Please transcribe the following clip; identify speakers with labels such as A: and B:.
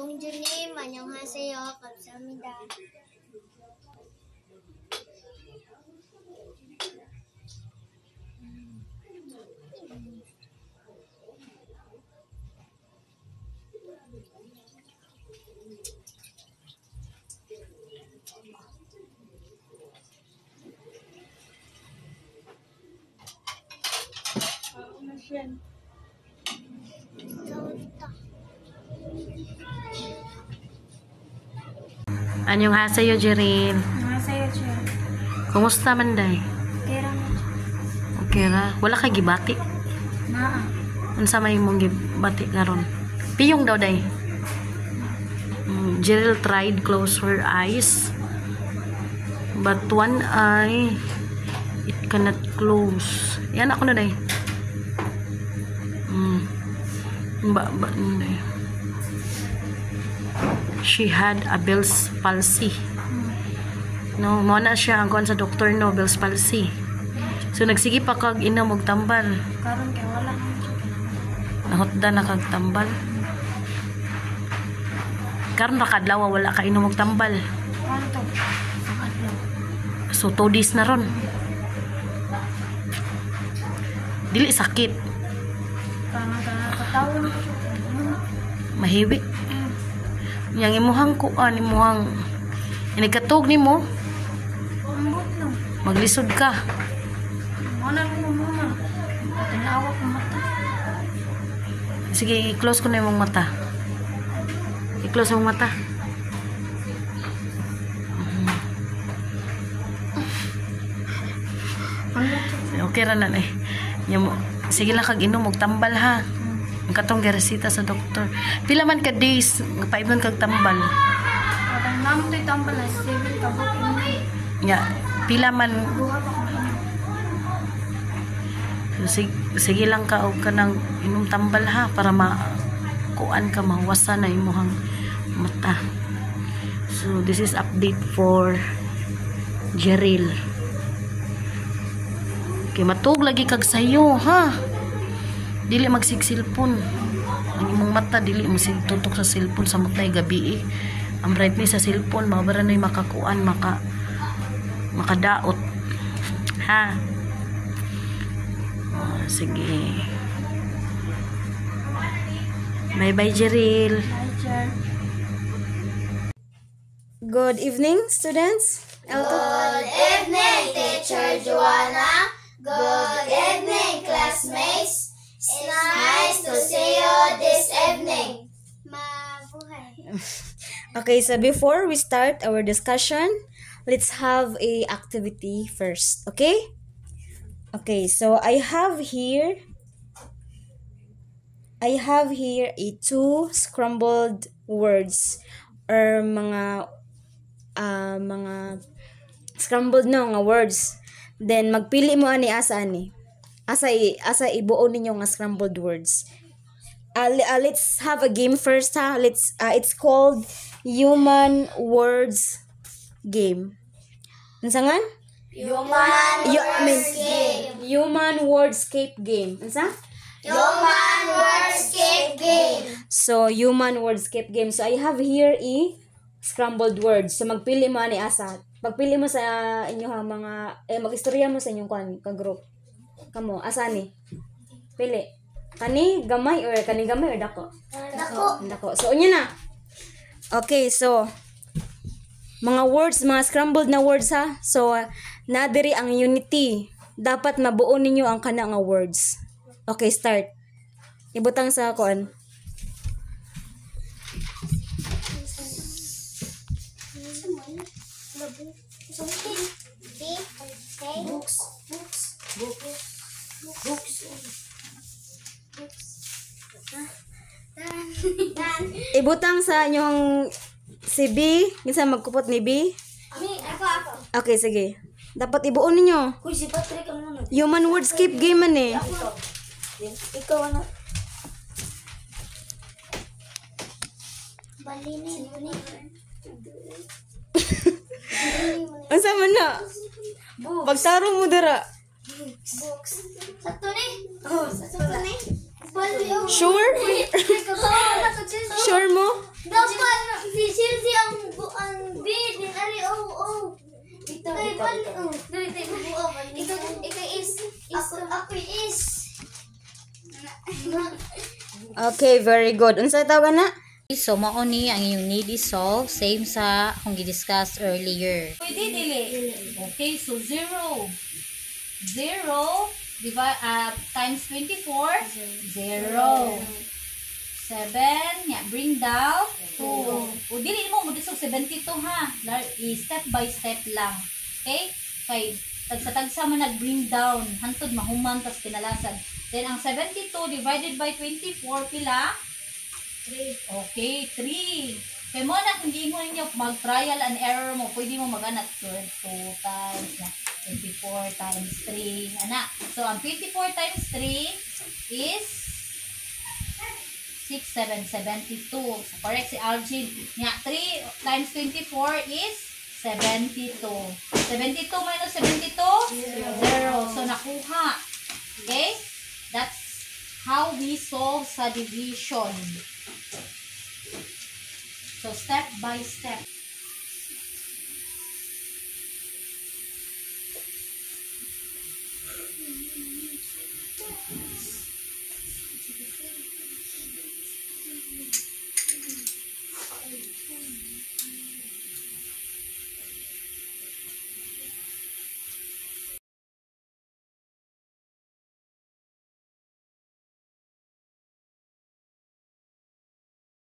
A: 봉주님 안녕하세요. 감사합니다.
B: Annyeonghaseyo, Jirin.
A: 안녕하세요, 저.
B: Kumusta man, day?
A: Okay lang.
B: Okay ra. Wala ka gibati?
A: Naa.
B: Unsa may mong gibati karon? Piyong daw, day. Jiril tried close her eyes. But one eye, it cannot close. Yan ako na, day. Day. She had a Bell's palsy. No, mo na siya ang kuan sa doktor, no, Bell's palsy. So nagsige pa kag inom og tambal.
A: Karon kay wala.
B: Nahutda na kag tambal. Karon ra kadlaw wala ka inom og tambal.
A: Ano to?
B: So 2 days na ron. Dili sakit.
A: Katawon ko.
B: Mahiwi. Yang imuhang kuan, imuhang inigkatog nimo,
A: Ambot lang.
B: maglisod ka.
A: Ano mo muna? Tinawa ko mata.
B: Sige, i-close ko na yung mata. I-close yung mata. Okay ra na eh. Sige lang kag inom og tambal ha. Ang katong giresita sa doktor. Pila man ka days, paiban kag tambal.
A: Patang naman ito tambal na 7 kabok ini.
B: Ya, pila man.
A: Buha pa ko ini.
B: Sige lang ka og kanang inom tambal ha para kuan ka mawasan na imong mata. So this is update for Jeril. Kay matug lagi kag sayo ha. Dili magsigsilpon. Ang imong mata dili mo tutok sa cellphone sa matay gabi. Ang brightness sa cellphone mabara na makakuan makadaot. Ha. Sige. Bye-bye, Jeril.
C: Good evening, students.
A: Good evening, Teacher Joanna. Good evening, classmates. It's nice to see you this evening. Mabuhay.
C: Okay, so before we start our discussion, let's have a activity first, okay? Okay, so I have here a 2 scrambled words or mga scrambled nga words. Then magpili mo ani asa ibuo ninyo nga scrambled words. Let's have a game first ha. It's called Human Words Game. Unsa Human Wordscape Game. Unsa?
A: Human Wordscape Game.
C: So Human Wordscape Game. So I have here scrambled words. So magpili mo ani asa. Pagpili mo sa inyo ha mga magistorya mo sa inyong ka-group. Kamo, asa ni? Pili. Kani gamay or dako? Dako. So unya na. Okay, so mga scrambled na words ha. So nadiri ang unity. Dapat mabuo ninyo ang kana nga words. Okay, start. Ibutang sa kuan. Ibutang sa inyong si B, minsan magkupot ni B.
A: Ako.
C: Okay, sige. Dapat ibuo ninyo.
A: Uy, si Patrick ang muna.
C: Human Wordscape Game man eh.
A: Ikaw ano? Balinin.
C: Unsa man na? Pagtaro mo dara.
A: Books. Sakto ni? Oh, sakto ni.
C: Sure? Sure mo?
A: Dako.
C: ikaw, ikaw.
A: Dali tayo mabuo. Ikaw is. Ako is.
C: Okay, very good. Unsa tawagan na?
D: So, mao ni ang inyong need is solve. Same sa akong gidiscuss earlier.
B: Pwede dili. Okay, so 0. 0 times 24, 0. 7, yeah, bring down 2. O dili mo mo disog 72 ha. Step by step lang. Okay? Kay tagsa-tagsa man nag-bring down, hantod mahuman tas kinalasan. Then ang 72 divided by 24 pila? 3. Okay, 3. Kaya mo na, kung di mo ninyo mag-trial and error mo, pwede mo mag-anak 2 times na 24 times 3. Anak. So, ang 24 times 3 is 6, 7, 72. So, correct si Algin. Nga, 3 times 24 is 72. 72 minus 72? 0. So, nakuha. Okay? That's how we solve sa division. So, step by step.